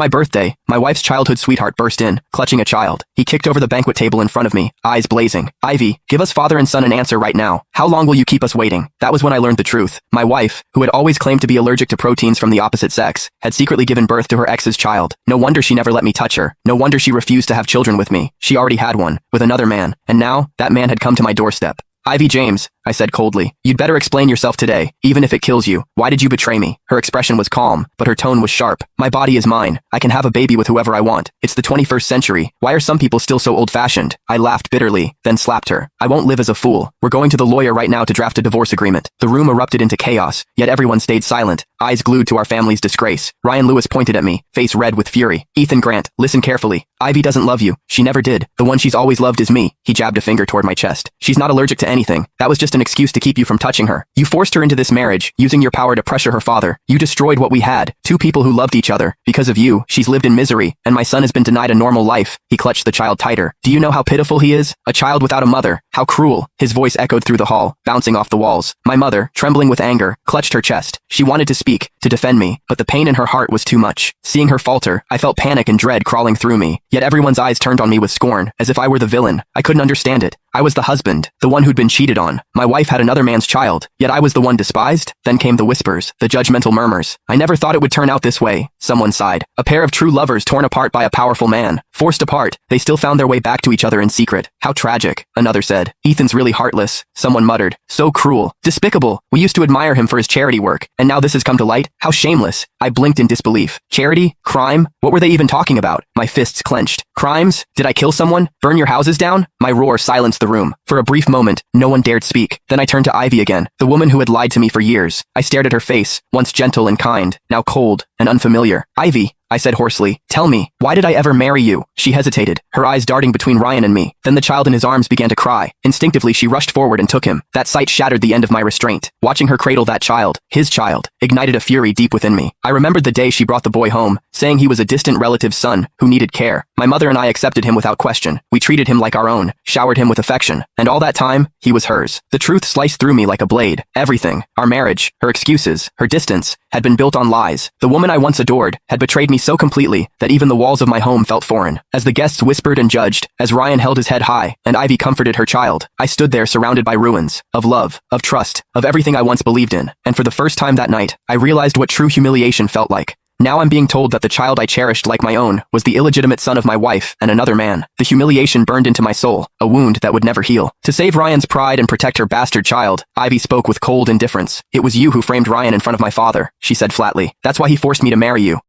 My birthday, my wife's childhood sweetheart burst in, clutching a child. He kicked over the banquet table in front of me, eyes blazing. Ivy, give us father and son an answer right now. How long will you keep us waiting? That was when I learned the truth. My wife, who had always claimed to be allergic to proteins from the opposite sex, had secretly given birth to her ex's child. No wonder she never let me touch her. No wonder she refused to have children with me. She already had one, with another man, and now, that man had come to my doorstep. Ivy James, I said coldly, you'd better explain yourself today, even if it kills you. Why did you betray me? Her expression was calm, but her tone was sharp. My body is mine. I can have a baby with whoever I want. It's the 21st century. Why are some people still so old-fashioned? I laughed bitterly, then slapped her. I won't live as a fool. We're going to the lawyer right now to draft a divorce agreement. The room erupted into chaos, yet everyone stayed silent, eyes glued to our family's disgrace. Ryan Lewis pointed at me, face red with fury. Ethan Grant, listen carefully. Ivy doesn't love you. She never did. The one she's always loved is me. He jabbed a finger toward my chest. She's not allergic to anything. That was just an excuse to keep you from touching her. You forced her into this marriage, using your power to pressure her father. You destroyed what we had. Two people who loved each other. Because of you, she's lived in misery, and my son has been denied a normal life. He clutched the child tighter. Do you know how pitiful he is? A child without a mother. How cruel. His voice echoed through the hall, bouncing off the walls. My mother, trembling with anger, clutched her chest. She wanted to speak, to defend me, but the pain in her heart was too much. Seeing her falter, I felt panic and dread crawling through me. Yet everyone's eyes turned on me with scorn, as if I were the villain. I couldn't understand it. I was the husband, the one who'd been cheated on. My wife had another man's child, yet I was the one despised? Then came the whispers, the judgmental murmurs. I never thought it would turn out this way, someone sighed. A pair of true lovers torn apart by a powerful man. Forced apart, they still found their way back to each other in secret. How tragic, another said. Ethan's really heartless, someone muttered. So cruel, despicable. We used to admire him for his charity work, and now this has come to light? How shameless. I blinked in disbelief. Charity? Crime? What were they even talking about? My fists clenched. Crimes? Did I kill someone? Burn your houses down? My roar silenced the room. For a brief moment, no one dared speak. Then I turned to Ivy again, the woman who had lied to me for years. I stared at her face, once gentle and kind, now cold and unfamiliar. Ivy, I said hoarsely, tell me, why did I ever marry you? She hesitated, her eyes darting between Ryan and me. Then the child in his arms began to cry. Instinctively, she rushed forward and took him. That sight shattered the end of my restraint. Watching her cradle that child, his child, ignited a fury deep within me. I remembered the day she brought the boy home, saying he was a distant relative's son who needed care. My mother and I accepted him without question. We treated him like our own, showered him with affection, and all that time, he was hers. The truth sliced through me like a blade. Everything, our marriage, her excuses, her distance, had been built on lies. The woman I once adored had betrayed me so completely that even the walls of my home felt foreign. As the guests whispered and judged, as Ryan held his head high, and Ivy comforted her child, I stood there surrounded by ruins, of love, of trust, of everything I once believed in. And for the first time that night, I realized what true humiliation felt like. Now I'm being told that the child I cherished like my own was the illegitimate son of my wife and another man. The humiliation burned into my soul, a wound that would never heal. To save Ryan's pride and protect her bastard child, Ivy spoke with cold indifference. It was you who framed Ryan in front of my father, she said flatly. That's why he forced me to marry you.